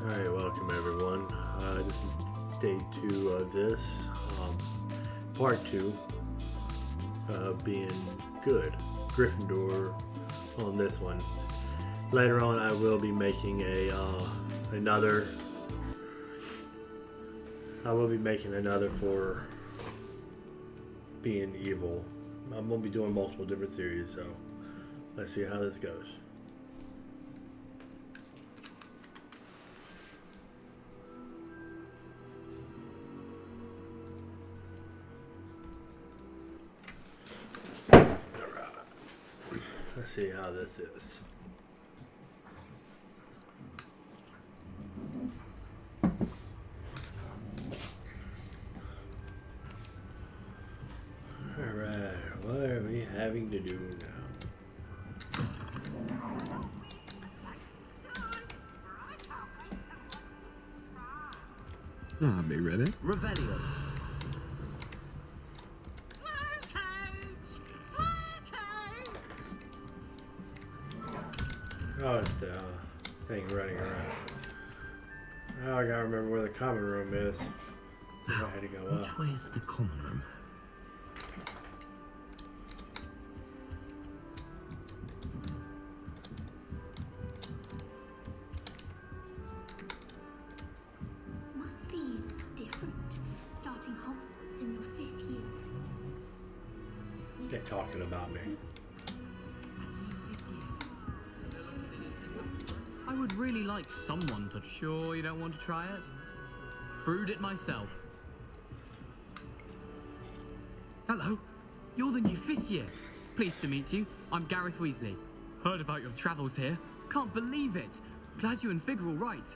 Alright, welcome everyone. This is day 2 of this. Part 2 being good. Gryffindor on this one. Later on I will be making another for being evil. I'm going to be doing multiple different series, so let's see how this goes. Let's see how this is. Alright, what are we having to do now? Ah, be ready. Revelio. Oh, it's the thing running around. Oh, I gotta remember where the common room is. I had to go up. Which way is the common room? Must be different starting Hogwarts in your 5th year. They're talking about me. I would really like someone to... Sure you don't want to try it? Brewed it myself. Hello, you're the new 5th year. Pleased to meet you. I'm Gareth Weasley. Heard about your travels here. Can't believe it. Glad you and Fig are all right.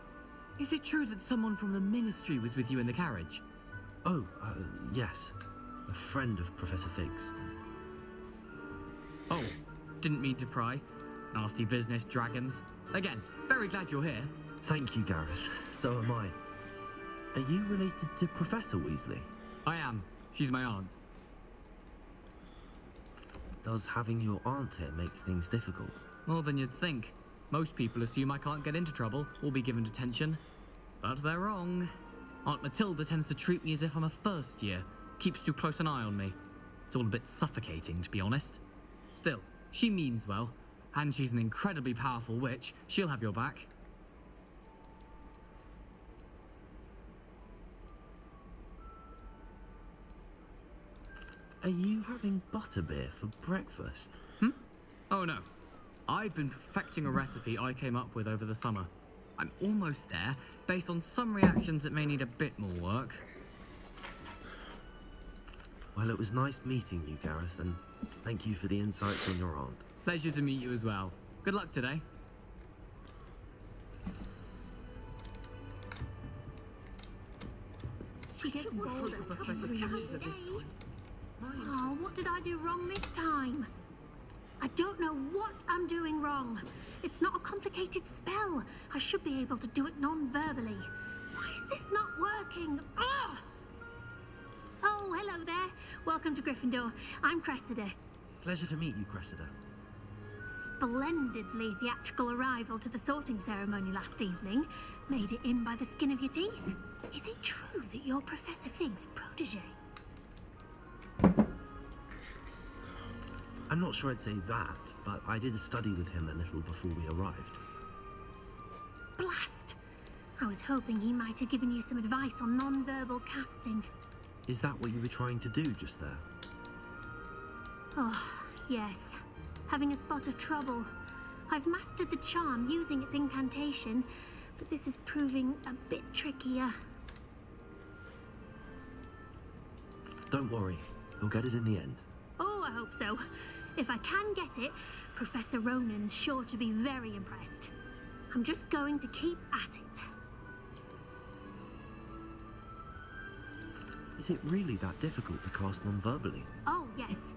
Is it true that someone from the Ministry was with you in the carriage? Oh, yes. A friend of Professor Fig's. Oh, didn't mean to pry. Nasty business, dragons. Again, very glad you're here. Thank you, Gareth. So am I. Are you related to Professor Weasley? I am. She's my aunt. Does having your aunt here make things difficult? More than you'd think. Most people assume I can't get into trouble or be given detention. But they're wrong. Aunt Matilda tends to treat me as if I'm a first year. Keeps too close an eye on me. It's all a bit suffocating, to be honest. Still, she means well. And she's an incredibly powerful witch. She'll have your back. Are you having butterbeer for breakfast? Oh no. I've been perfecting a recipe I came up with over the summer. I'm almost there, based on some reactions that may need a bit more work. Well, it was nice meeting you, Gareth, and thank you for the insights on your aunt. Pleasure to meet you as well. Good luck today. She gets bored of Professor Catches at this time. Oh, what did I do wrong this time? I don't know what I'm doing wrong. It's not a complicated spell. I should be able to do it non-verbally. Why is this not working? Ah! Oh, hello there. Welcome to Gryffindor. I'm Cressida. Pleasure to meet you, Cressida. Splendidly theatrical arrival to the sorting ceremony last evening. Made it in by the skin of your teeth. Is it true that you're Professor Fig's protege? I'm not sure I'd say that, but I did study with him a little before we arrived. Blast! I was hoping he might have given you some advice on non-verbal casting. Is that what you were trying to do just there? Oh, yes. Having a spot of trouble. I've mastered the charm using its incantation, but this is proving a bit trickier. Don't worry, you'll get it in the end. Oh, I hope so. If I can get it, Professor Ronan's sure to be very impressed. I'm just going to keep at it. Is it really that difficult to cast non-verbally? Oh, yes.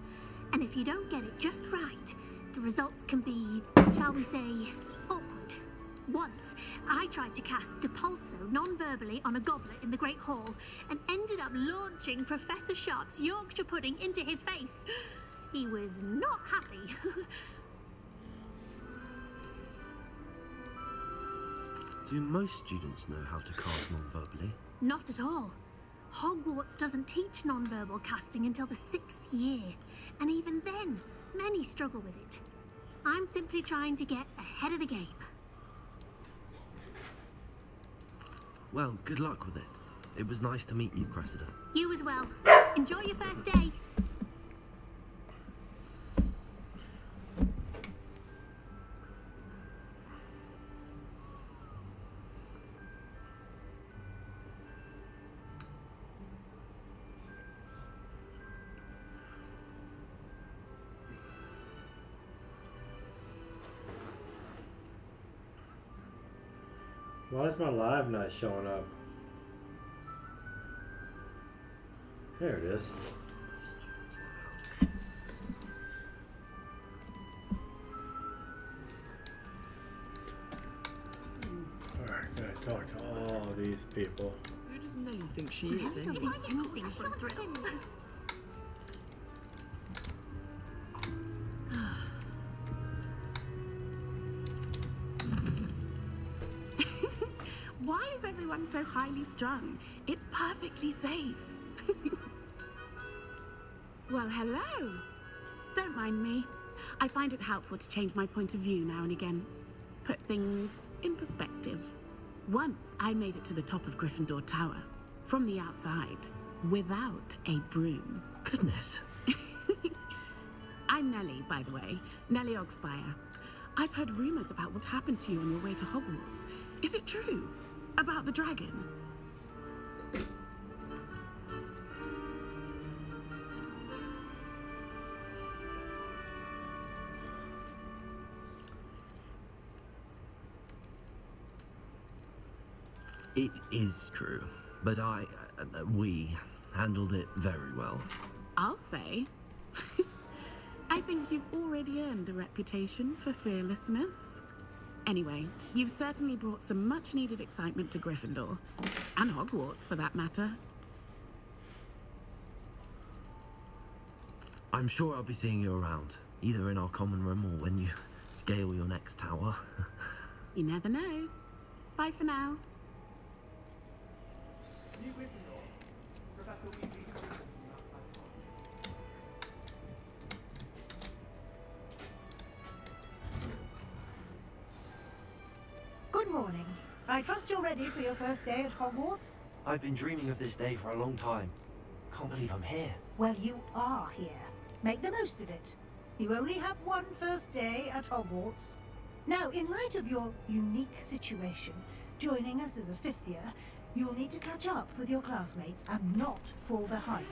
And if you don't get it just right, the results can be, shall we say, awkward. Once, I tried to cast Depulso non-verbally on a goblet in the Great Hall and ended up launching Professor Sharp's Yorkshire pudding into his face. He was not happy. Do most students know how to cast non-verbally? Not at all. Hogwarts doesn't teach nonverbal casting until the 6th year, and even then, many struggle with it. I'm simply trying to get ahead of the game. Well, good luck with it. It was nice to meet you, Cressida. You as well. Enjoy your first day. Why is my live not showing up? There it is. Alright, gotta talk to all these people. Who does Nelly think she I is, don't anyway? think I get anything for a thrill. Why is everyone so highly strung? It's perfectly safe. Well, hello. Don't mind me. I find it helpful to change my point of view now and again. Put things in perspective. Once I made it to the top of Gryffindor Tower, from the outside, without a broom. Goodness. I'm Nellie, by the way. Nellie Ogspire. I've heard rumors about what happened to you on your way to Hogwarts. Is it true? About the dragon? It is true, but we handled it very well. I'll say. I think you've already earned a reputation for fearlessness. Anyway, you've certainly brought some much-needed excitement to Gryffindor. And Hogwarts, for that matter. I'm sure I'll be seeing you around, either in our common room or when you scale your next tower. You never know. Bye for now. Good morning. I trust you're ready for your first day at Hogwarts? I've been dreaming of this day for a long time. Can't believe I'm here. Well, you are here. Make the most of it. You only have one first day at Hogwarts. Now, in light of your unique situation, joining us as a fifth year, you'll need to catch up with your classmates and not fall behind.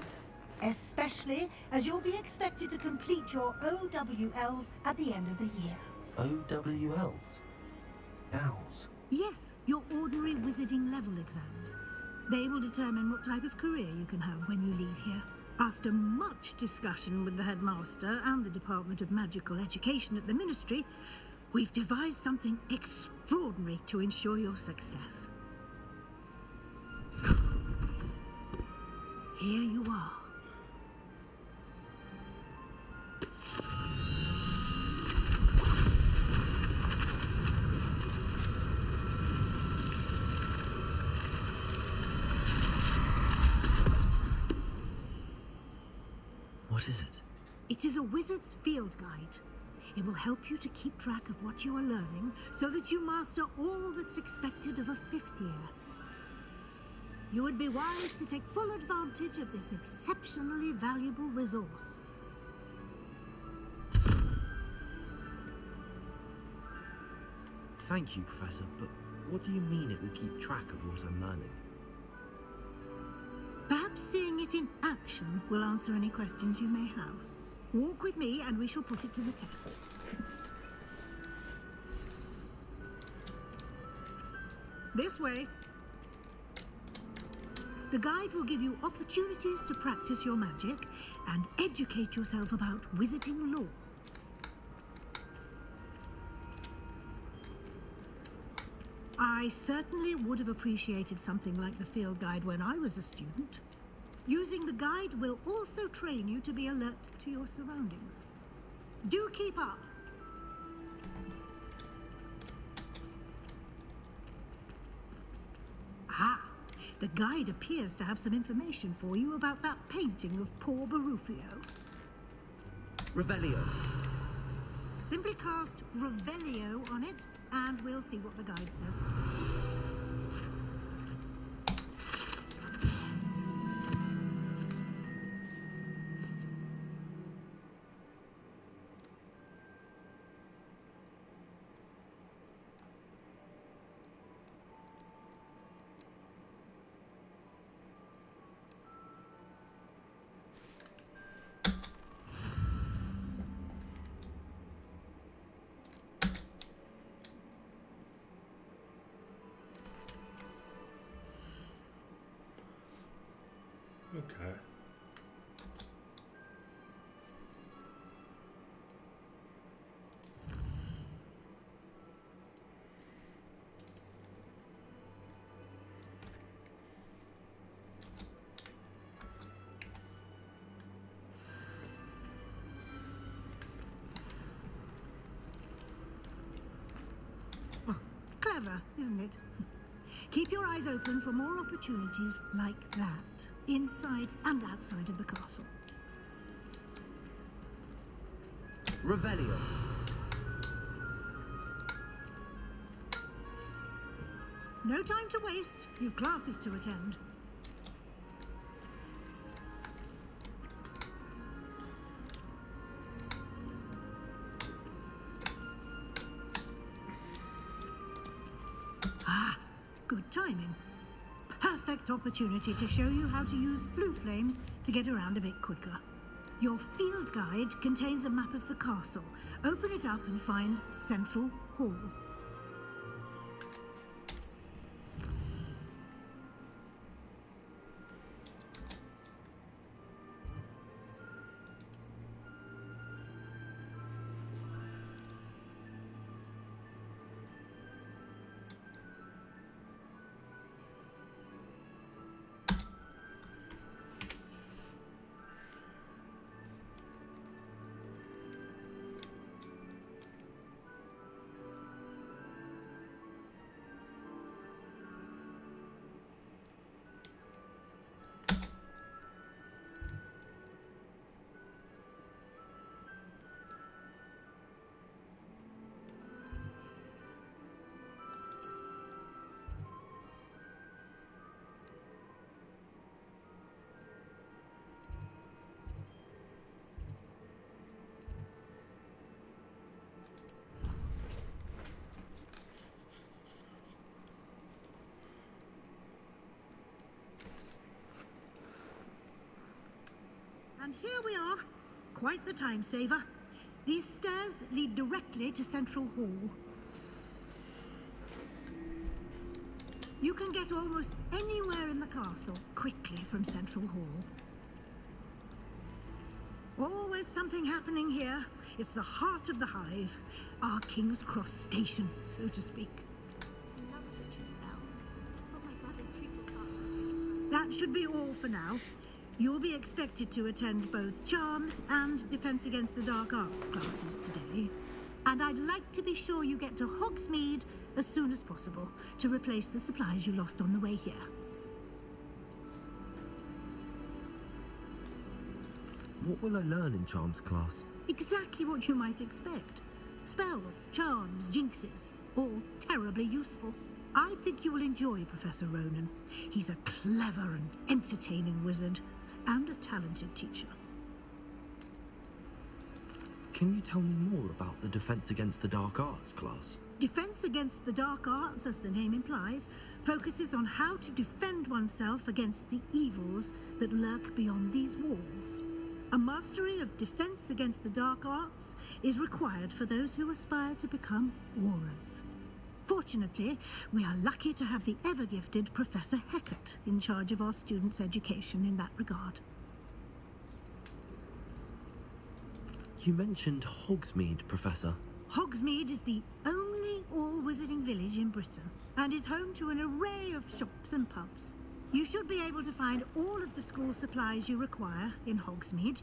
Especially as you'll be expected to complete your OWLs at the end of the year. OWLs? Owls? Yes, your ordinary wizarding level exams. They will determine what type of career you can have when you leave here. After much discussion with the headmaster and the Department of Magical Education at the Ministry, we've devised something extraordinary to ensure your success. Here you are. What is it? It is a wizard's field guide. It will help you to keep track of what you are learning so that you master all that's expected of a fifth year. You would be wise to take full advantage of this exceptionally valuable resource. Thank you, Professor, but what do you mean it will keep track of what I'm learning? Perhaps seeing it in action will answer any questions you may have. Walk with me and we shall put it to the test. This way. The guide will give you opportunities to practice your magic and educate yourself about wizarding lore. I certainly would have appreciated something like the field guide when I was a student. Using the guide will also train you to be alert to your surroundings. Do keep up! The guide appears to have some information for you about that painting of poor Barufio. Revelio. Simply cast Revelio on it, and we'll see what the guide says. Okay. Clever, isn't it? Keep your eyes open for more opportunities like that, inside and outside of the castle. Revelio. No time to waste. You've classes to attend. Ah, good timing. Perfect opportunity to show you how to use flue flames to get around a bit quicker. Your field guide contains a map of the castle. Open it up and find Central Hall. And here we are. Quite the time saver. These stairs lead directly to Central Hall. You can get almost anywhere in the castle quickly from Central Hall. Always something happening here. It's the heart of the hive. Our King's Cross station, so to speak. That should be all for now. You'll be expected to attend both Charms and Defense Against the Dark Arts classes today. And I'd like to be sure you get to Hogsmeade as soon as possible to replace the supplies you lost on the way here. What will I learn in Charms class? Exactly what you might expect. Spells, charms, jinxes, all terribly useful. I think you will enjoy Professor Ronan. He's a clever and entertaining wizard, and a talented teacher. Can you tell me more about the Defense Against the Dark Arts class? Defense Against the Dark Arts, as the name implies, focuses on how to defend oneself against the evils that lurk beyond these walls. A mastery of Defense Against the Dark Arts is required for those who aspire to become Aurors. Fortunately, we are lucky to have the ever-gifted Professor Hecat in charge of our students' education in that regard. You mentioned Hogsmeade, Professor. Hogsmeade is the only all-wizarding village in Britain and is home to an array of shops and pubs. You should be able to find all of the school supplies you require in Hogsmeade.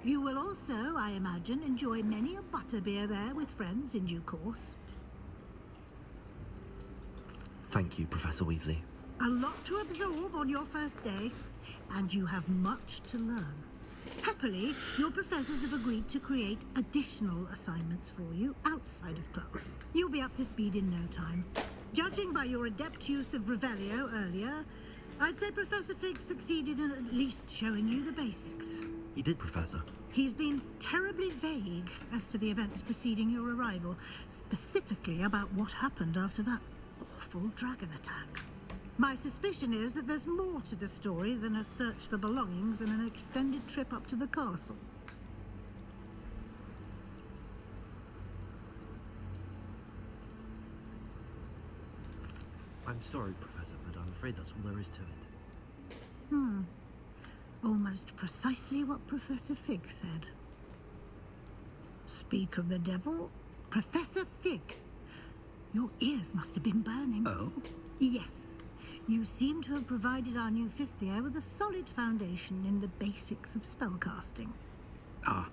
You will also, I imagine, enjoy many a butterbeer there with friends in due course. Thank you, Professor Weasley. A lot to absorb on your first day, and you have much to learn. Happily, your professors have agreed to create additional assignments for you outside of class. You'll be up to speed in no time. Judging by your adept use of Revelio earlier, I'd say Professor Fig succeeded in at least showing you the basics. He did, Professor. He's been terribly vague as to the events preceding your arrival, specifically about what happened after that awful dragon attack. My suspicion is that there's more to the story than a search for belongings and an extended trip up to the castle. I'm sorry, Professor, but I'm afraid that's all there is to it. Almost precisely what Professor Fig said. Speak of the devil, Professor Fig. Your ears must have been burning. Oh? Yes. You seem to have provided our new fifth year with a solid foundation in the basics of spellcasting. Ah,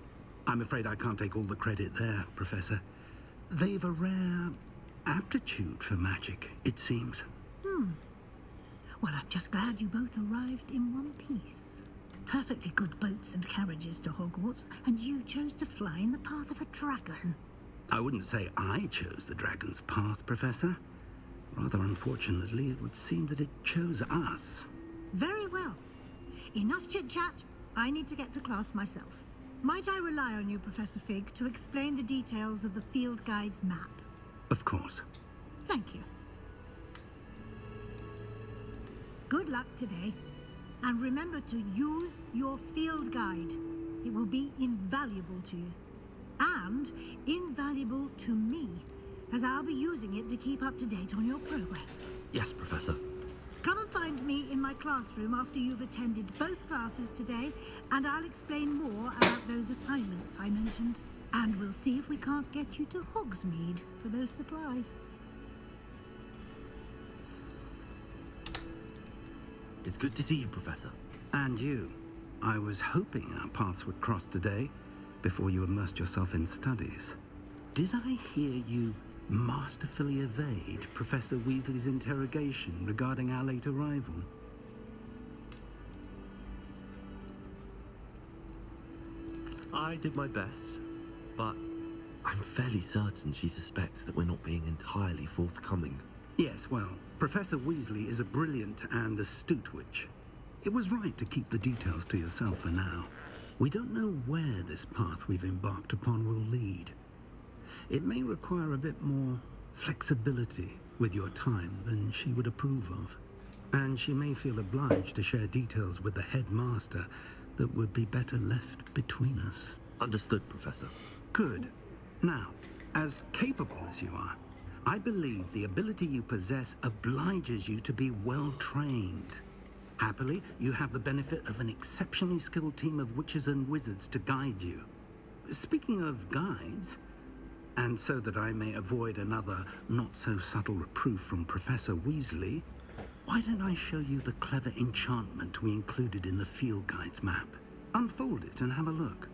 I'm afraid I can't take all the credit there, Professor. They've a rare aptitude for magic, it seems. Well, I'm just glad you both arrived in one piece. Perfectly good boats and carriages to Hogwarts, and you chose to fly in the path of a dragon. I wouldn't say I chose the dragon's path, Professor. Rather unfortunately, it would seem that it chose us. Very well. Enough chit-chat. I need to get to class myself. Might I rely on you, Professor Fig, to explain the details of the field guide's map? Of course. Thank you. Good luck today. And remember to use your field guide. It will be invaluable to you. And invaluable to me, as I'll be using it to keep up to date on your progress. Yes, Professor. Come and find me in my classroom after you've attended both classes today, and I'll explain more about those assignments I mentioned. And we'll see if we can't get you to Hogsmeade for those supplies. It's good to see you, Professor. And you. I was hoping our paths would cross today, before you immersed yourself in studies. Did I hear you masterfully evade Professor Weasley's interrogation regarding our late arrival? I did my best, but I'm fairly certain she suspects that we're not being entirely forthcoming. Yes, well, Professor Weasley is a brilliant and astute witch. It was right to keep the details to yourself for now. We don't know where this path we've embarked upon will lead. It may require a bit more flexibility with your time than she would approve of. And she may feel obliged to share details with the headmaster that would be better left between us. Understood, Professor. Good. Now, as capable as you are, I believe the ability you possess obliges you to be well trained. Happily, you have the benefit of an exceptionally skilled team of witches and wizards to guide you. Speaking of guides, and so that I may avoid another not-so-subtle reproof from Professor Weasley, why don't I show you the clever enchantment we included in the field guide's map? Unfold it and have a look.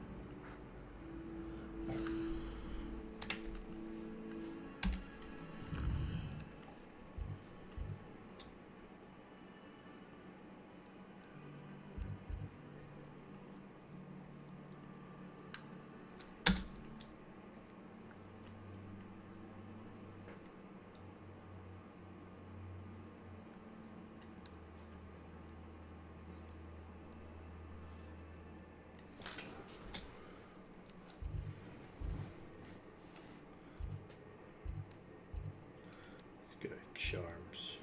Let's go to charms.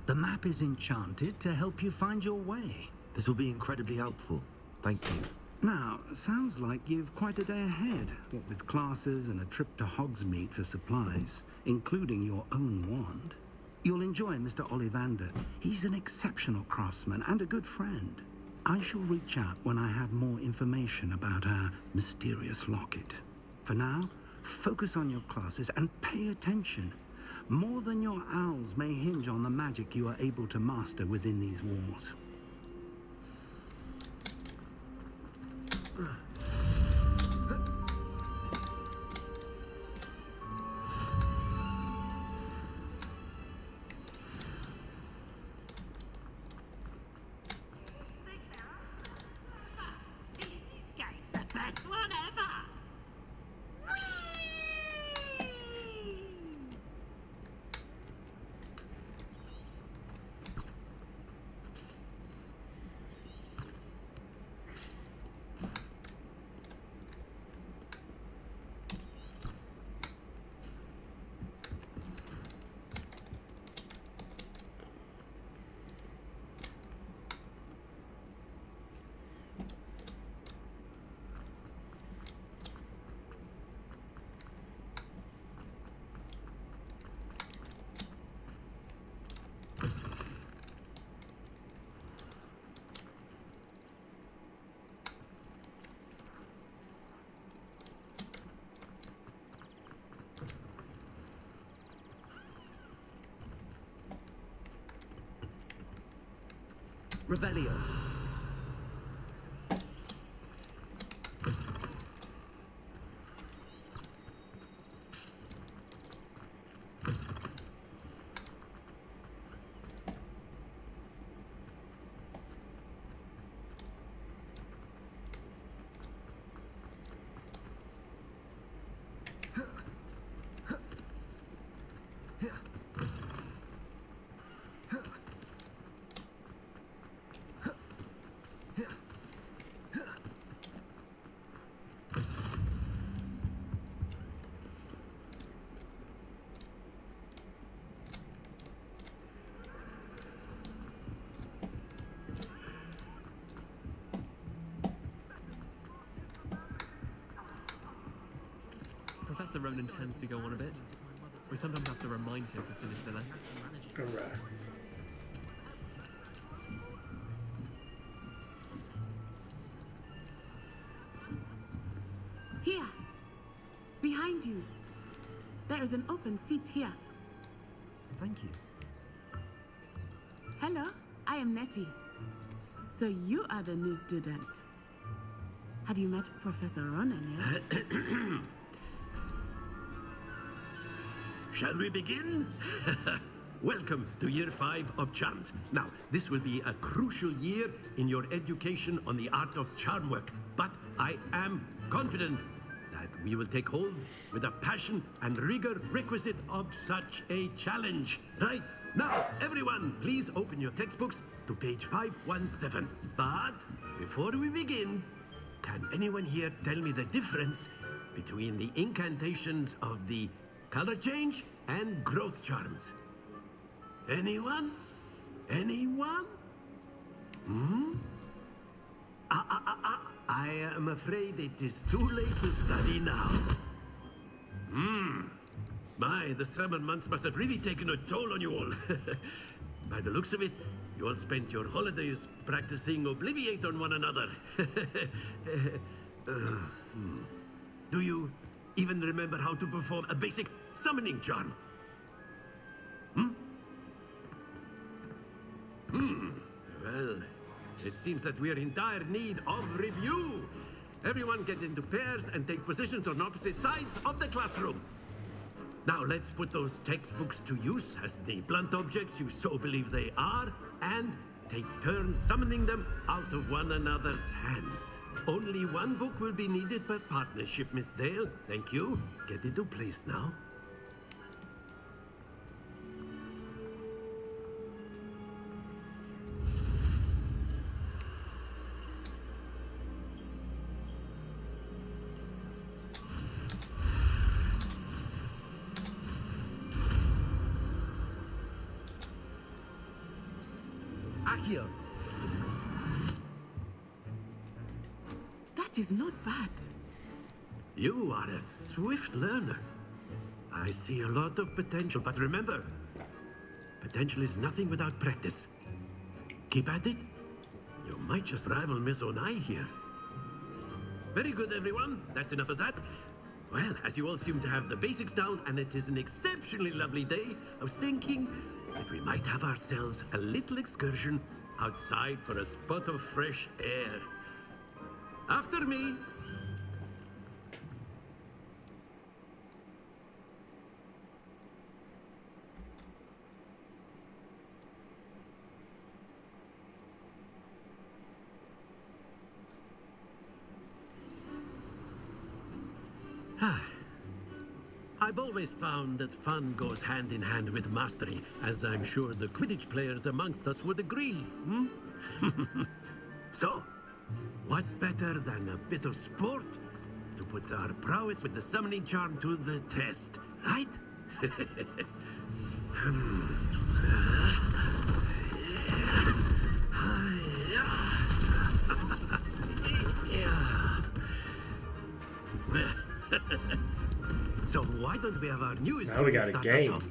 The map is enchanted to help you find your way. This will be incredibly helpful. Thank you. Now, sounds like you've quite a day ahead, what with classes and a trip to Hogsmeade for supplies, including your own wand. You'll enjoy Mr. Ollivander. He's an exceptional craftsman and a good friend. I shall reach out when I have more information about our mysterious locket. For now, focus on your classes and pay attention. More than your owls may hinge on the magic you are able to master within these walls. Revelio. Professor Ronan tends to go on a bit. We sometimes have to remind him to finish the lesson. Alright. Here, behind you. There is an open seat here. Thank you. Hello, I am Nettie. So you are the new student. Have you met Professor Ronan yet? Shall we begin? Welcome to Year 5 of Charms. Now, this will be a crucial year in your education on the art of charm work, but I am confident that we will take hold with the passion and rigor requisite of such a challenge. Right, now, everyone, please open your textbooks to page 517. But before we begin, can anyone here tell me the difference between the incantations of the color change and growth charms? Anyone? Anyone? I am afraid it is too late to study now. My, the summer months must have really taken a toll on you all. By the looks of it, you all spent your holidays practicing Obliviate on one another. Do you even remember how to perform a basic summoning charm? Well, it seems that we are in dire need of review. Everyone get into pairs and take positions on opposite sides of the classroom. Now let's put those textbooks to use as the blunt objects you so believe they are, and take turns summoning them out of one another's hands. Only one book will be needed per partnership, Miss Dale. Thank you. Get into place now. Accio. That is not bad. You are a swift learner. I see a lot of potential, but remember, potential is nothing without practice. Keep at it. You might just rival Miss Onai here. Very good, everyone. That's enough of that. Well, as you all seem to have the basics down, and it is an exceptionally lovely day, I was thinking that we might have ourselves a little excursion outside for a spot of fresh air. After me. I've always found that fun goes hand in hand with mastery, as I'm sure the Quidditch players amongst us would agree. So, what better than a bit of sport to put our prowess with the summoning charm to the test, right? So why don't we have our newest Now we got a start game. us off?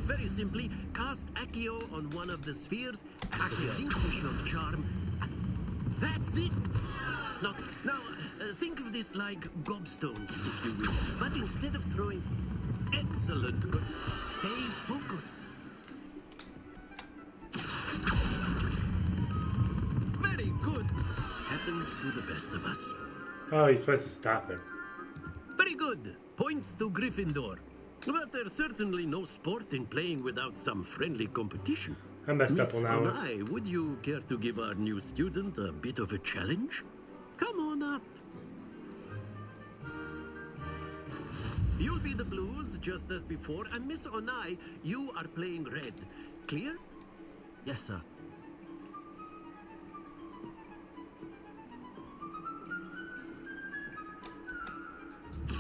Very simply, cast Accio on one of the spheres, activate the charm, and that's it! Now, Think of this like gobstones, if you will. But instead of throwing... Excellent. Stay focused. Very good. Happens to the best of us. Oh, you're supposed to stop him. Very good. Points to Gryffindor. But there's certainly no sport in playing without some friendly competition. I messed Miss up on that one. Onai, would you care to give our new student a bit of a challenge? Come on up. You'll be the blues, just as before, and Miss Onai, you are playing red. Clear? Yes, sir.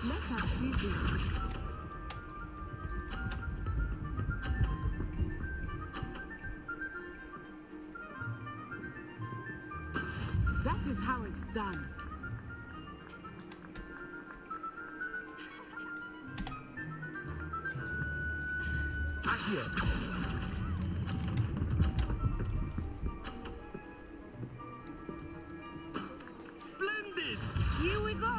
Let us see this. That is how it's done. Accio. Splendid! Here we go.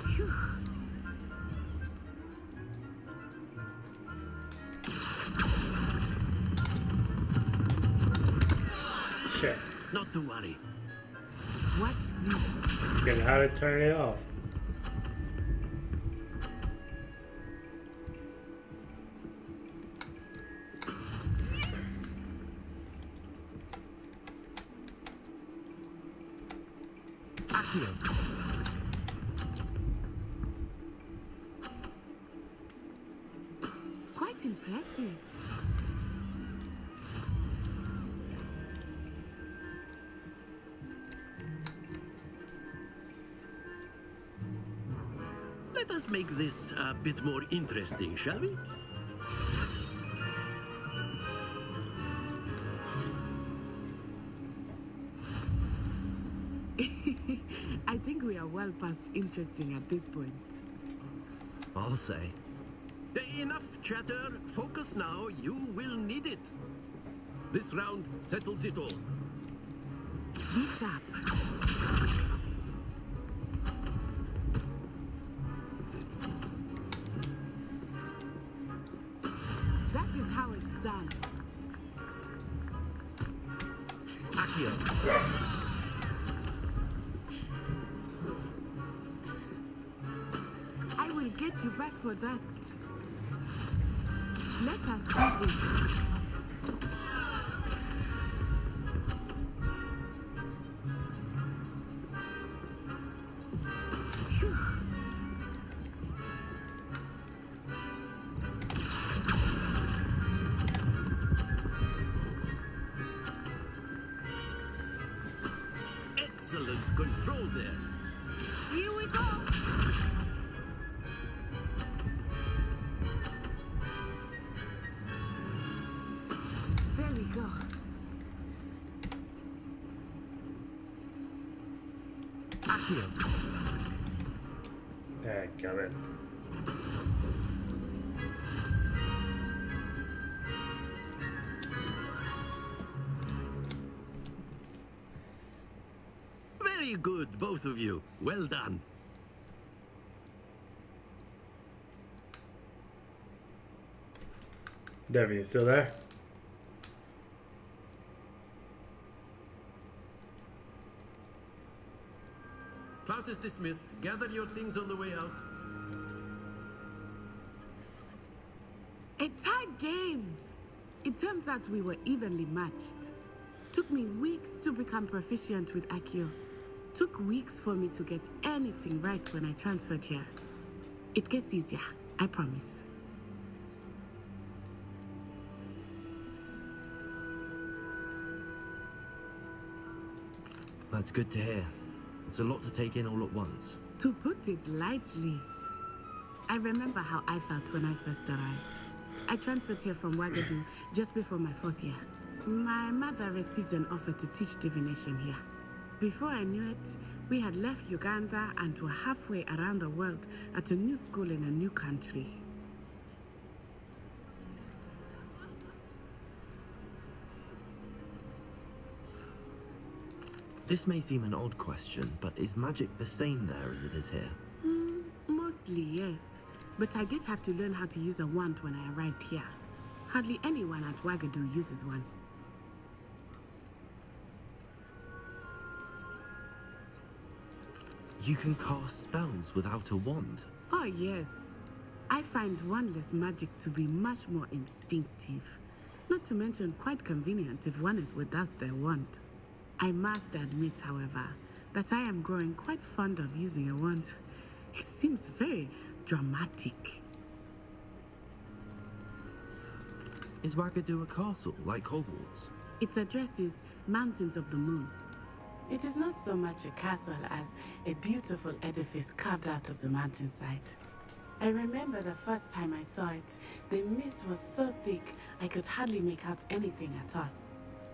Phew. Shit. Not to worry. Watch this. Get how to turn it off. Accio. Quite impressive. Let us make this a bit more interesting, shall we? I think we are well past interesting at this point. I'll say. Enough chatter. Focus now. You will need it. This round settles it all. Be sharp. That is how it's done. Accio. I will get you back for that. Let us see this. Phew. Excellent control there. Here we go. There we go. Accio. Dadgummit. Very good, both of you. Well done. Devin, you still there? Class is dismissed. Gather your things on the way out. A tight game. It turns out we were evenly matched. Took me weeks to become proficient with Accio. Took weeks for me to get anything right when I transferred here. It gets easier, I promise. That's good to hear. It's a lot to take in all at once. To put it lightly, I remember how I felt when I first arrived. I transferred here from Wagadu just before my 4th year. My mother received an offer to teach divination here. Before I knew it, we had left Uganda and were halfway around the world at a new school in a new country. This may seem an odd question, but is magic the same there as it is here? Mostly, yes. But I did have to learn how to use a wand when I arrived here. Hardly anyone at Wagadu uses one. You can cast spells without a wand. Oh, yes. I find wandless magic to be much more instinctive. Not to mention quite convenient if one is without their wand. I must admit, however, that I am growing quite fond of using a wand. It seems very dramatic. Is Wagadu a castle, like Hogwarts? Its address is Mountains of the Moon. It is not so much a castle as a beautiful edifice carved out of the mountainside. I remember the first time I saw it, the mist was so thick I could hardly make out anything at all.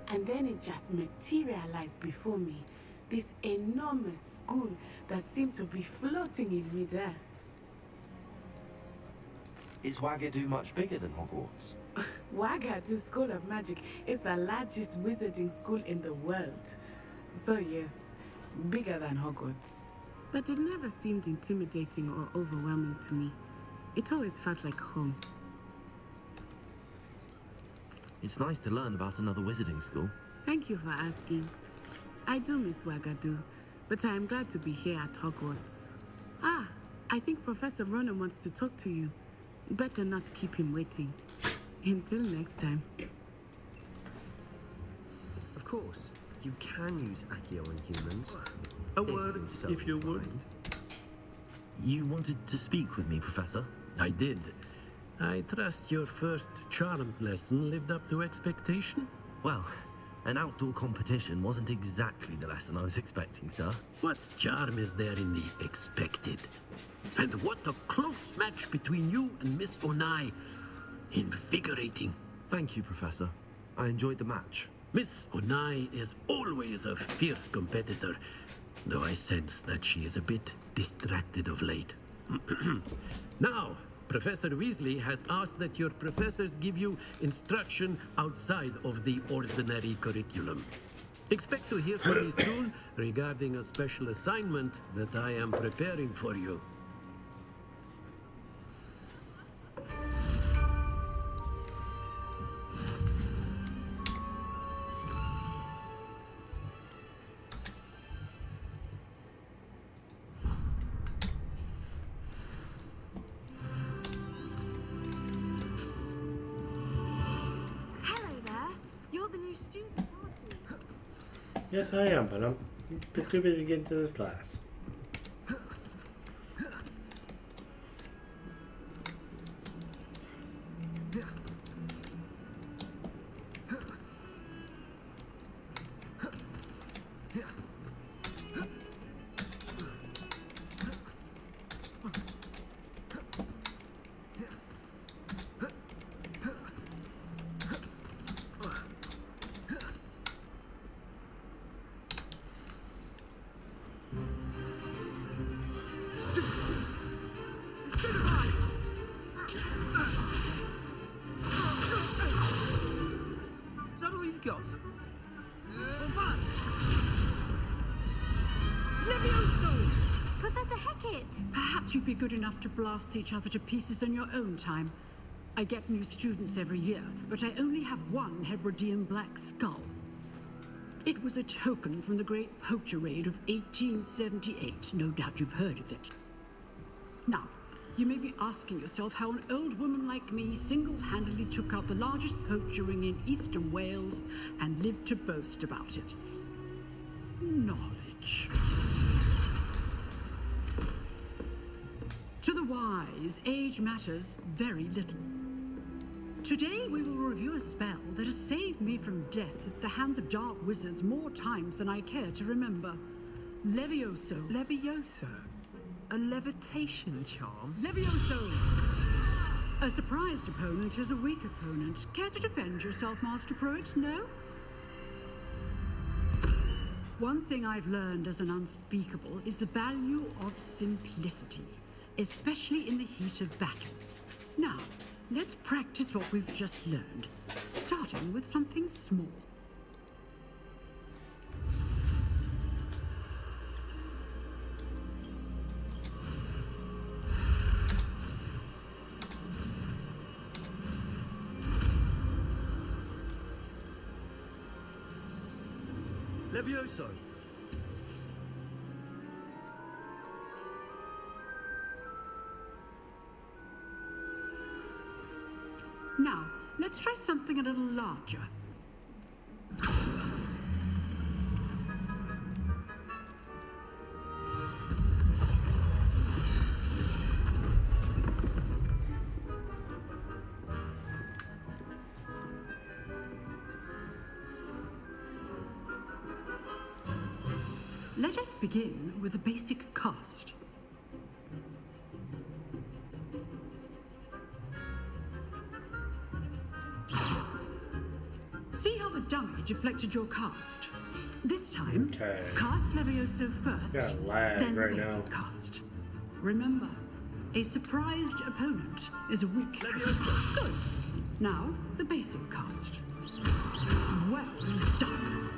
And then it just materialized before me, this enormous school that seemed to be floating in midair. Is Wagadu much bigger than Hogwarts? Wagadu School of Magic is the largest wizarding school in the world. So yes, bigger than Hogwarts. But it never seemed intimidating or overwhelming to me. It always felt like home. It's nice to learn about another wizarding school. Thank you for asking. I do miss Wagadu, but I am glad to be here at Hogwarts. Ah, I think Professor Ronan wants to talk to you. Better not keep him waiting. Until next time. Of course, you can use Accio on humans. A word, so if you would. inclined. You wanted to speak with me, Professor? I did. I trust your first charms lesson lived up to expectation? Well, an outdoor competition wasn't exactly the lesson I was expecting, sir. What charm is there in the expected? And what a close match between you and Miss Onai. Invigorating. Thank you, Professor. I enjoyed the match. Miss Onai is always a fierce competitor, though I sense that she is a bit distracted of late. Now, Professor Weasley has asked that your professors give you instruction outside of the ordinary curriculum. Expect to hear from me soon regarding a special assignment that I am preparing for you. Yes, I am, but I'm too busy to get into this class. Professor Hecat! Perhaps you'd be good enough to blast each other to pieces in your own time. I get new students every year, but I only have one Hebridean black skull. It was a token from the Great Poacher Raid of 1878. No doubt you've heard of it. Now, you may be asking yourself how an old woman like me single-handedly took out the largest poacher ring in eastern Wales and lived to boast about it. Knowledge. To the wise, age matters very little. Today we will review a spell that has saved me from death at the hands of dark wizards more times than I care to remember. Levioso. Levioso? A levitation charm? Levioso! A surprised opponent is a weak opponent. Care to defend yourself, Master Pruitt? No? One thing I've learned as an unspeakable is the value of simplicity, especially in the heat of battle. Now, let's practice what we've just learned, starting with something small. Levioso! Now, let's try something a little larger. Let us begin with a basic cast. See how the dummy deflected your cast? This time, Okay. cast Levioso first, Got lag then right basic now. cast. Remember, a surprised opponent is a weak Levioso. Good. Now, the basic cast. Well done.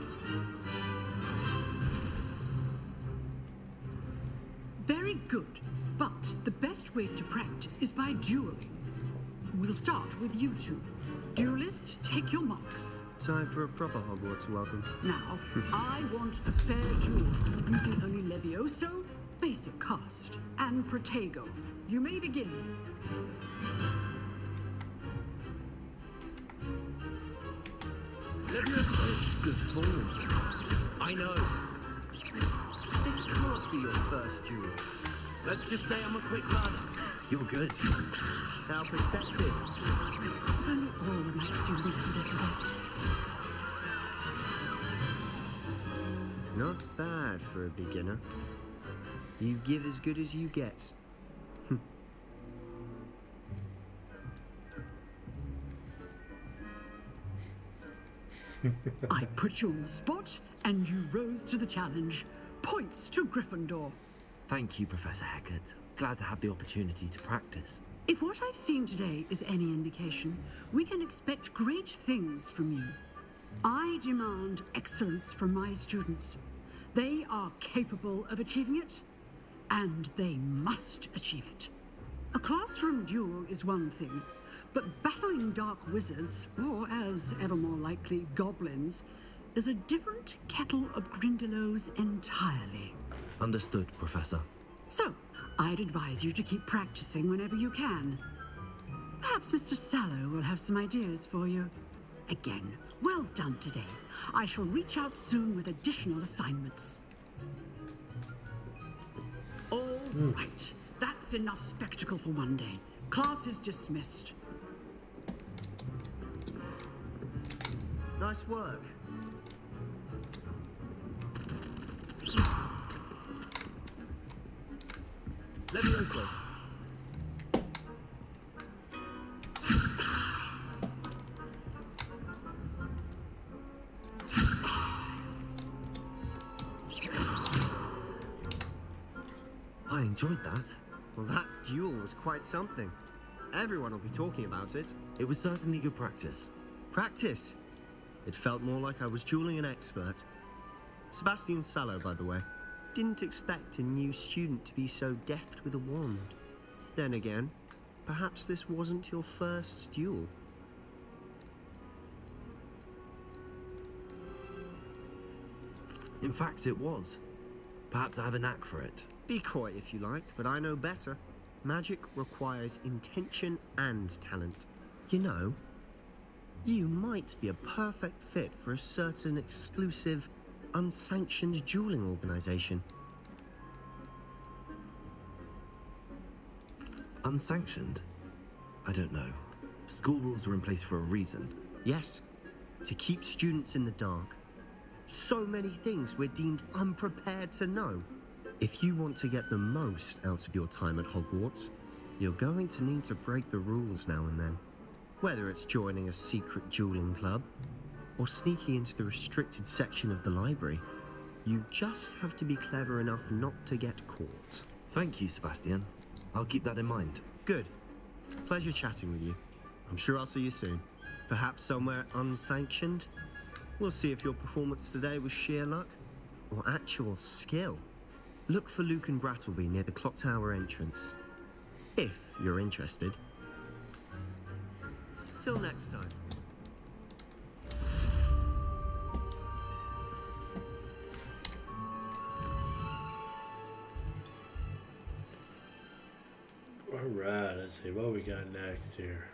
Very good, but the best way to practice is by dueling. We'll start with you two. Duelists, take your marks. Time for a proper Hogwarts welcome. Now, I want a fair duel, using only Levioso, basic cast, and Protego. You may begin. Levioso! Good form. I know. This can't be your first duel. Let's just say I'm a quick learner. You're good. How perceptive. If only all of my students would listen. Not bad for a beginner. You give as good as you get. I put you on the spot, and you rose to the challenge. Points to Gryffindor. Thank you, Professor Hecat. Glad to have the opportunity to practice. If what I've seen today is any indication, we can expect great things from you. I demand excellence from my students. They are capable of achieving it, and they must achieve it. A classroom duel is one thing, but battling dark wizards, or as ever more likely, goblins, is a different kettle of Grindylows entirely. Understood, Professor. So, I'd advise you to keep practicing whenever you can. Perhaps Mr. Sallow will have some ideas for you. Again, well done today. I shall reach out soon with additional assignments. All right, that's enough spectacle for one day. Class is dismissed. Nice work. Levioso. I enjoyed that. Well, that duel was quite something. Everyone will be talking about it. It was certainly good practice. Practice? It felt more like I was dueling an expert. Sebastian Sallow, by the way. Didn't expect a new student to be so deft with a wand. Then again, perhaps this wasn't your first duel. In fact, it was. Perhaps I have a knack for it. Be coy if you like, but I know better. Magic requires intention and talent. You know, you might be a perfect fit for a certain exclusive, unsanctioned dueling organization. Unsanctioned? I don't know. School rules are in place for a reason. Yes, to keep students in the dark. So many things we're deemed unprepared to know. If you want to get the most out of your time at Hogwarts, you're going to need to break the rules now and then. Whether it's joining a secret dueling club, or sneaking into the restricted section of the library, you just have to be clever enough not to get caught. Thank you, Sebastian. I'll keep that in mind. Good. Pleasure chatting with you. I'm sure I'll see you soon. Perhaps somewhere unsanctioned? We'll see if your performance today was sheer luck or actual skill. Look for Luke and Brattleby near the clock tower entrance, if you're interested. Till next time. what we got next here?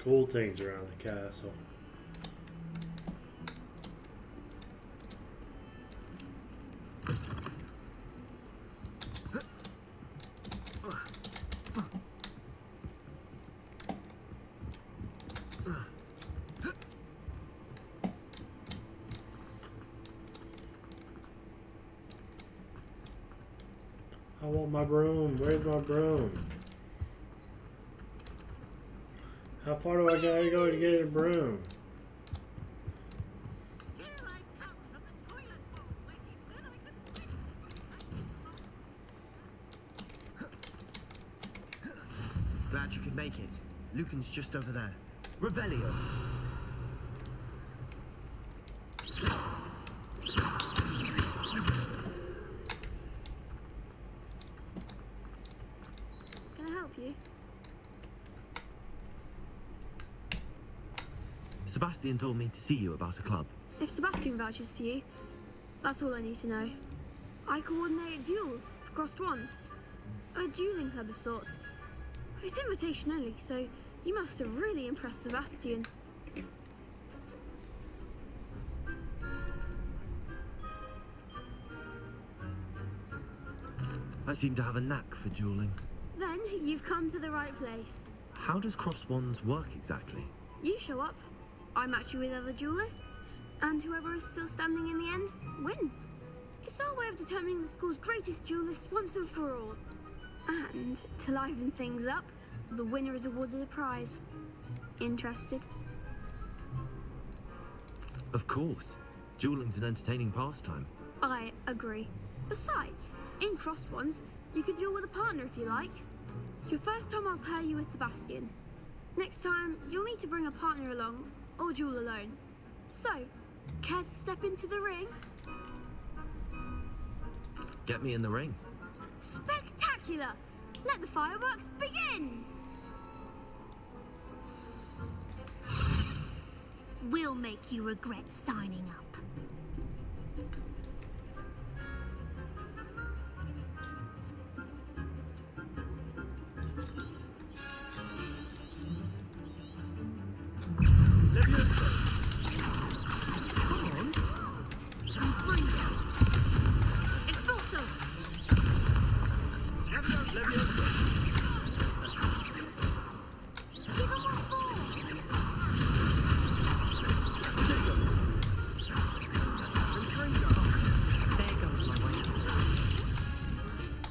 Cool things around the castle. I want my broom. Where's my broom? How far do I gotta go to get a broom? Glad you could make it. Lucan's just over there. Revelio. Can I help you? Sebastian told me to see you about a club. If Sebastian vouches for you, that's all I need to know. I coordinate duels for crossed wands. A dueling club of sorts. It's invitation only, so you must have really impressed Sebastian. I seem to have a knack for dueling. Then you've come to the right place. How does cross wands work exactly? You show up, I match you with other duelists, and whoever is still standing in the end wins. It's our way of determining the school's greatest duelist once and for all. And to liven things up, the winner is awarded a prize. Interested? Of course. Dueling's an entertaining pastime. I agree. Besides, in crossed ones, you can duel with a partner if you like. Your first time I'll pair you with Sebastian. Next time, you'll need to bring a partner along, or duel alone. So, care to step into the ring? Get me in the ring. Spectacular! Let the fireworks begin! We'll make you regret signing up.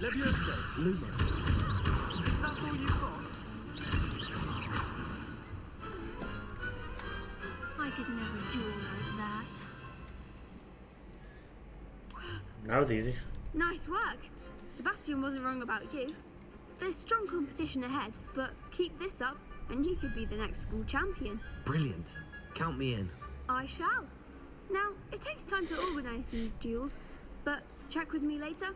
Leviosa! Lumos. Is that all you got? I could never duel like that. That was easy. Nice work. Sebastian wasn't wrong about you. There's strong competition ahead, but keep this up and you could be the next school champion. Brilliant. Count me in. I shall. Now, it takes time to organise these duels, but check with me later.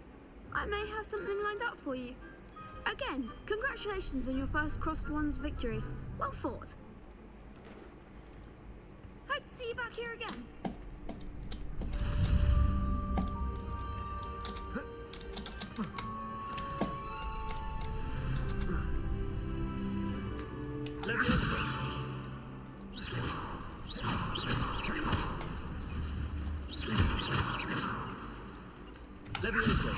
I may have something lined up for you. Again, congratulations on your first Crossed Wands victory. Well fought. Hope to see you back here again. Leviosa! Leviosa!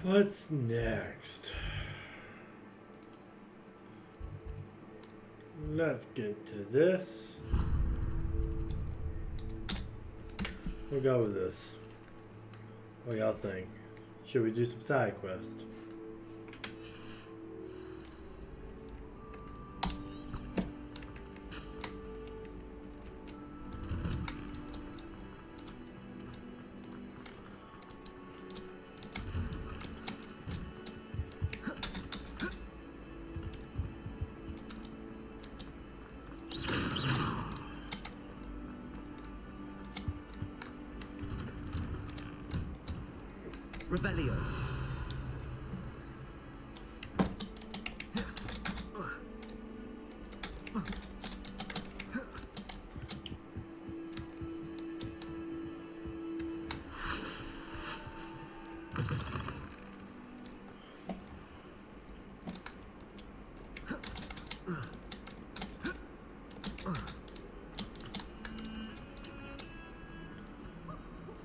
What's next? Let's get to this. We'll go with this. What y'all think? Should we do some side quests? Revelio.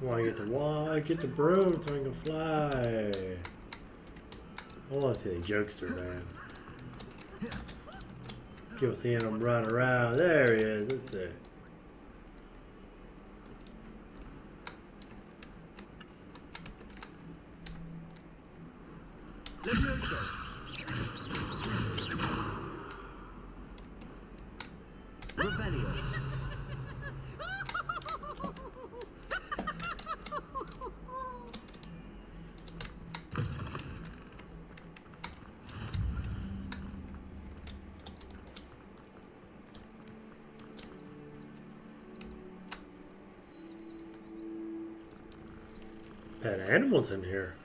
Want to get the wand, get the broom so I can fly. I want to see the jokester, man. Keep seeing him run around. There he is. Let's see. Leviosa! Revelio. Pet animals in here.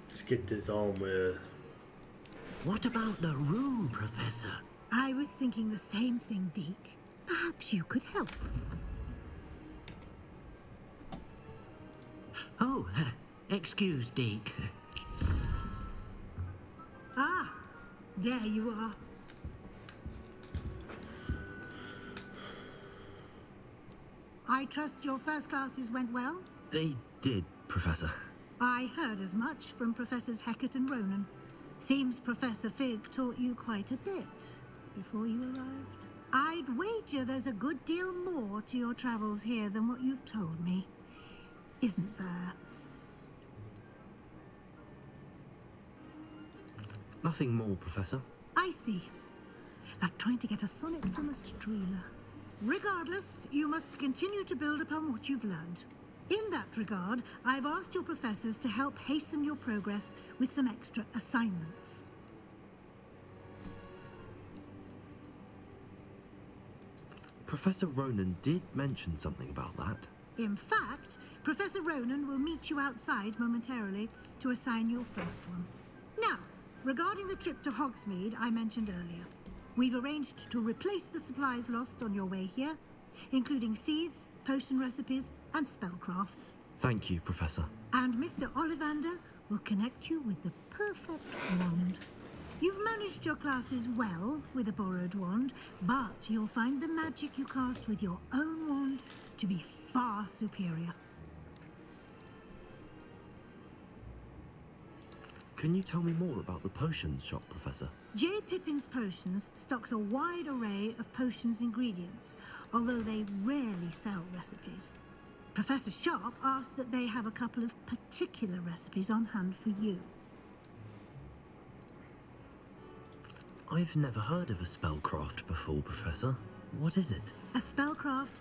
Let's get this on with. What about the room, Professor? I was thinking the same thing, Deke. Perhaps you could help. Oh, excuse, Deke. Ah, there you are. I trust your first classes went well? They did, Professor. I heard as much from Professors Hecat and Ronan. Seems Professor Fig taught you quite a bit before you arrived. I'd wager there's a good deal more to your travels here than what you've told me. Isn't there? Nothing more, Professor. I see. Like trying to get a sonnet from a streeler. Regardless, you must continue to build upon what you've learned. In that regard, I've asked your professors to help hasten your progress with some extra assignments. Professor Ronan did mention something about that. In fact, Professor Ronan will meet you outside momentarily to assign your first one. Now, regarding the trip to Hogsmeade I mentioned earlier, we've arranged to replace the supplies lost on your way here, including seeds, potion recipes, and spellcrafts. Thank you, Professor. And Mr. Ollivander will connect you with the perfect wand. You've managed your classes well with a borrowed wand, but you'll find the magic you cast with your own wand to be far superior. Can you tell me more about the potions shop, Professor? J. Pippin's Potions stocks a wide array of potions ingredients, although they rarely sell recipes. Professor Sharp asked that they have a couple of particular recipes on hand for you. I've never heard of a spellcraft before, Professor. What is it? A spellcraft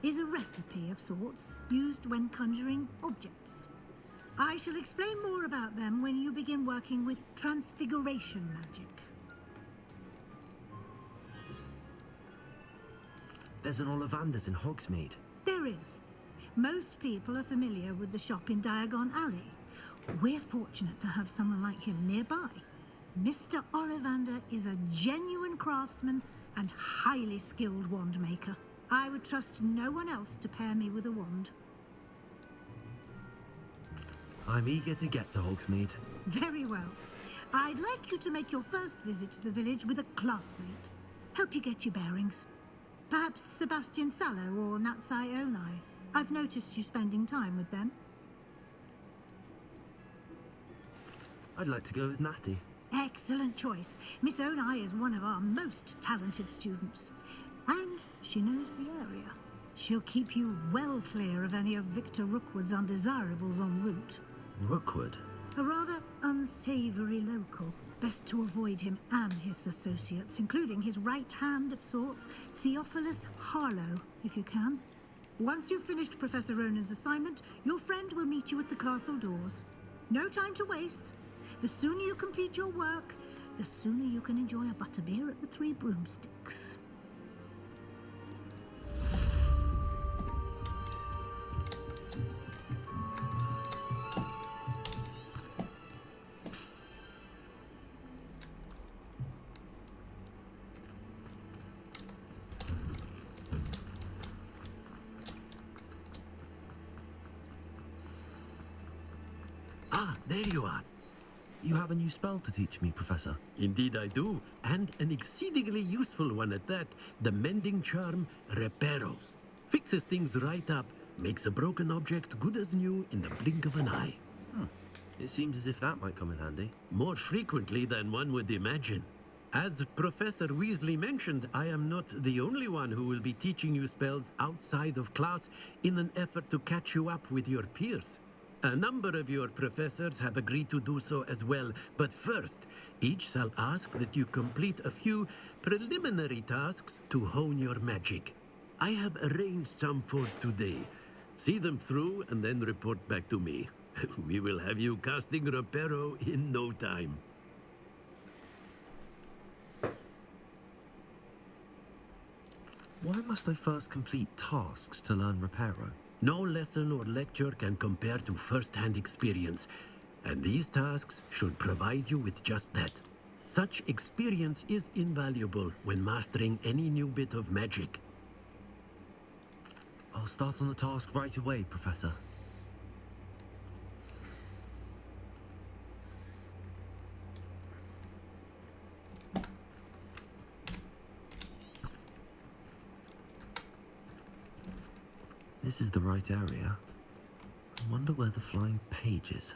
is a recipe of sorts used when conjuring objects. I shall explain more about them when you begin working with transfiguration magic. There's an Ollivander's in Hogsmeade. There is. Most people are familiar with the shop in Diagon Alley. We're fortunate to have someone like him nearby. Mr. Ollivander is a genuine craftsman and highly skilled wand maker. I would trust no one else to pair me with a wand. I'm eager to get to Hogsmeade. Very well. I'd like you to make your first visit to the village with a classmate. Help you get your bearings. Perhaps Sebastian Sallow or Natsai Onai. I've noticed you spending time with them. I'd like to go with Natty. Excellent choice. Miss Onai is one of our most talented students. And she knows the area. She'll keep you well clear of any of Victor Rookwood's undesirables en route. Rookwood? A rather unsavory local. Best to avoid him and his associates, including his right hand of sorts, Theophilus Harlow, if you can. Once you've finished Professor Ronan's assignment, your friend will meet you at the castle doors. No time to waste. The sooner you complete your work, the sooner you can enjoy a butterbeer at the Three Broomsticks. Ah, there you are. You have a new spell to teach me, Professor. Indeed I do, and an exceedingly useful one at that. The mending charm Reparo. Fixes things right up, makes a broken object good as new in the blink of an eye. It seems as if that might come in handy. More frequently than one would imagine. As Professor Weasley mentioned, I am not the only one who will be teaching you spells outside of class in an effort to catch you up with your peers. A number of your professors have agreed to do so as well, but first, each shall ask that you complete a few preliminary tasks to hone your magic. I have arranged some for today. See them through and then report back to me. We will have you casting Reparo in no time. Why must I first complete tasks to learn Reparo? No lesson or lecture can compare to first-hand experience, and these tasks should provide you with just that. Such experience is invaluable when mastering any new bit of magic. I'll start on the task right away, Professor. This is the right area. I wonder where the flying page is.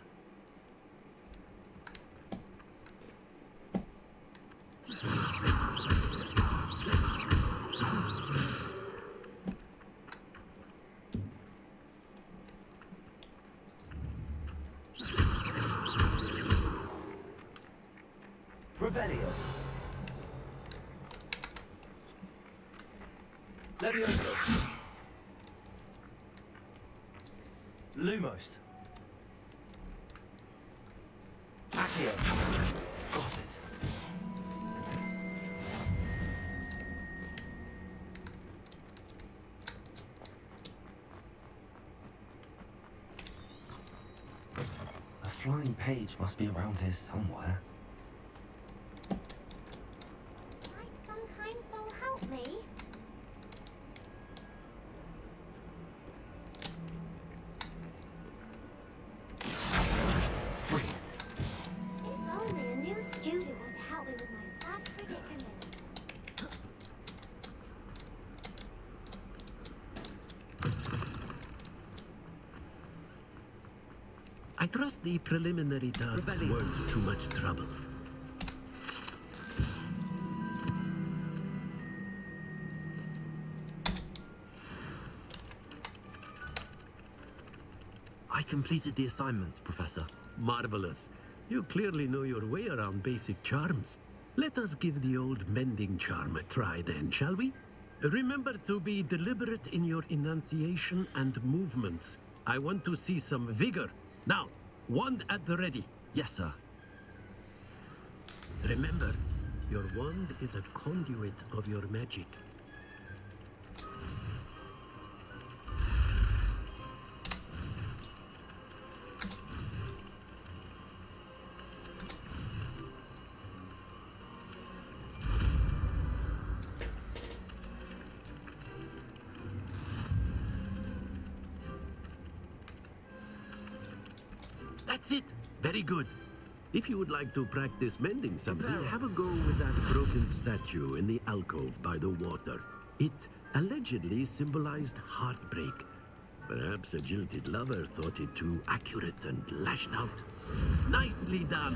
Revelio. Levioso. Lumos. Accio. Got it. flying page must be around here somewhere. Might some kind soul help me? If only a new student were to help me with my sad predicament. I trust the preliminary tasks Revelio. weren't too much trouble. I completed the assignments, Professor. Marvelous. You clearly know your way around basic charms. Let us give the old mending charm a try then, shall we? Remember to be deliberate in your enunciation and movements. I want to see some vigor. Now, wand at the ready. Yes, sir. Remember, your wand is a conduit of your magic. That's it. Very good. If you would like to practice mending something, have a go with that broken statue in the alcove by the water. It allegedly symbolized heartbreak. Perhaps a jilted lover thought it too accurate and lashed out. Nicely done.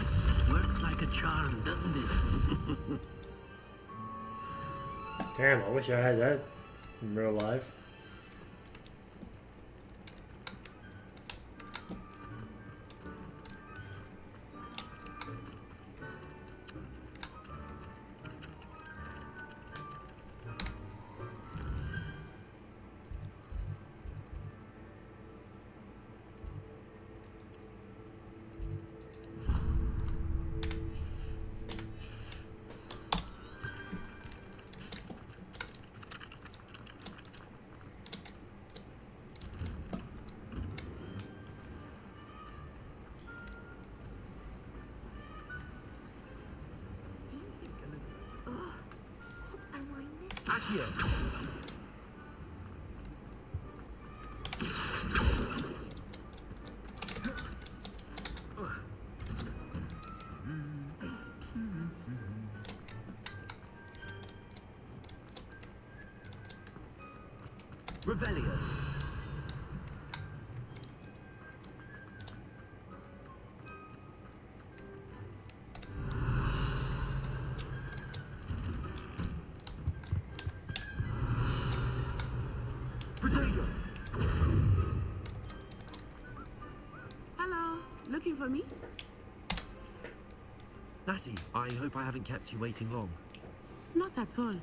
Works like a charm, doesn't it? Damn, I wish I had that in real life. Revelio. Protego. Hello, looking for me? Natty, I hope I haven't kept you waiting long. Not at all.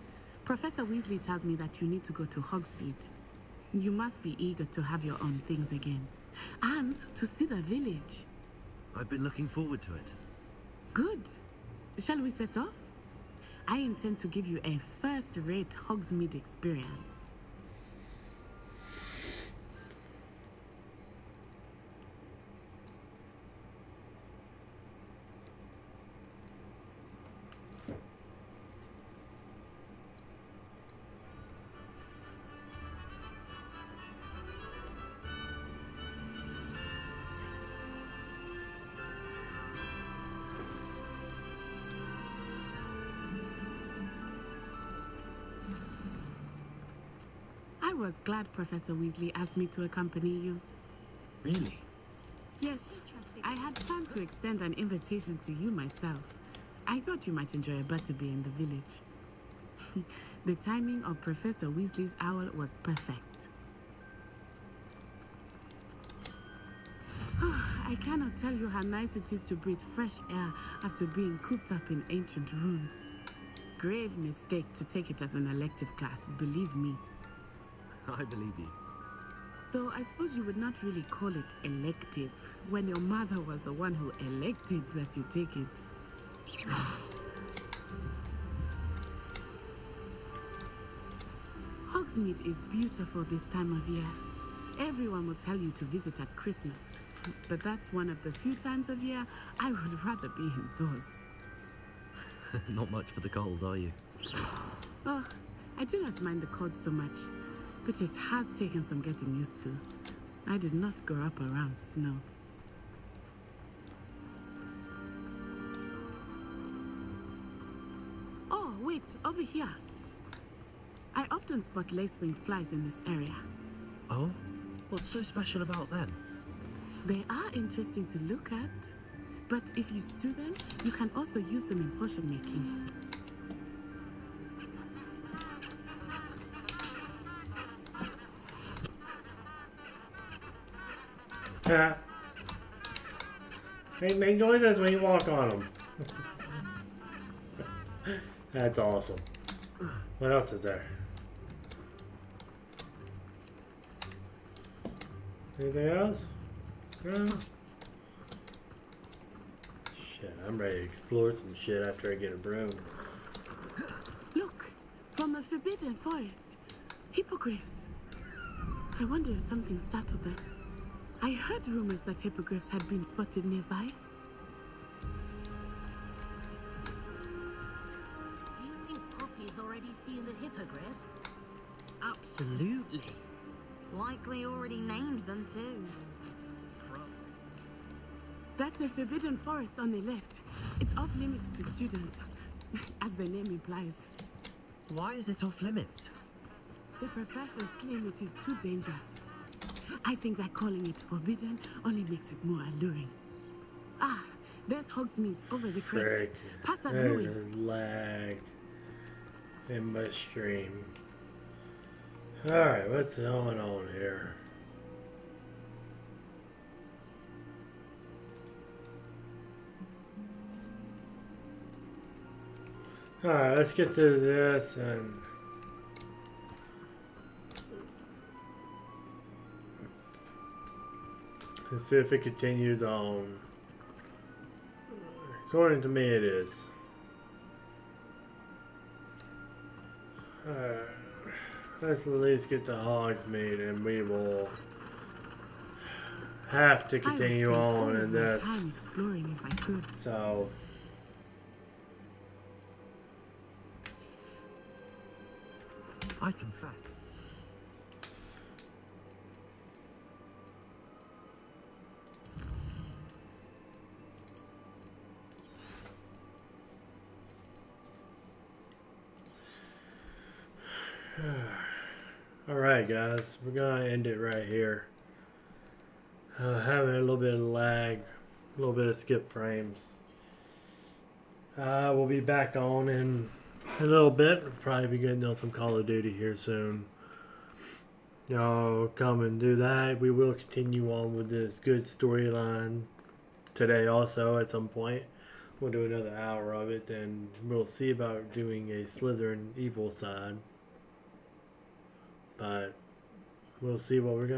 Professor Weasley tells me that you need to go to Hogsmeade. You must be eager to have your own things again. And to see the village. I've been looking forward to it. Good. Shall we set off? I intend to give you a first-rate Hogsmeade experience. I was glad Professor Weasley asked me to accompany you. Really? Yes, I had planned to extend an invitation to you myself. I thought you might enjoy a butterbeer in the village. The timing of Professor Weasley's owl was perfect. I cannot tell you how nice it is to breathe fresh air after being cooped up in ancient rooms. Grave mistake to take it as an elective class, believe me. I believe you. Though I suppose you would not really call it elective when your mother was the one who elected that you take it. Hogsmeade is beautiful this time of year. Everyone will tell you to visit at Christmas. but that's one of the few times of year I would rather be indoors. Not much for the cold, are you? Oh, I do not mind the cold so much, but it has taken some getting used to. I did not grow up around snow. Oh, wait, over here. I often spot lacewing flies in this area. Oh? What's so special about them? They are interesting to look at, but if you stew them, you can also use them in potion making. Make noises when you walk on them. That's awesome. What else is there? Anything else? No? Shit, I'm ready to explore some shit after I get a broom. Look, from a forbidden forest. Hippogriffs. I wonder if something startled them. I heard rumors that hippogriffs had been spotted nearby. Do you think Poppy's already seen the hippogriffs? Absolutely. Likely already named them too. That's the forbidden forest on the left. It's off limits to students, as the name implies. Why is it off limits? The professors claim it is too dangerous. I think that calling it forbidden only makes it more alluring. Ah, there's Hogsmeade over the crest. Frick. Past that There's ruin. lag in my stream. Alright, what's going on here? Alright, let's get to this and see if it continues on. According to me, it is. Let's at least get to Hogsmeade and we will have to continue on in this. Time exploring if I could. So I confess. Alright guys, we're gonna end it right here. Having a little bit of lag, a little bit of skip frames. We'll be back on in a little bit. We'll probably be getting on some Call of Duty here soon. Y'all come and do that. We will continue on with this good storyline today also at some point. We'll do another hour of it, then we'll see about doing a Slytherin evil side. But we'll see what we're going to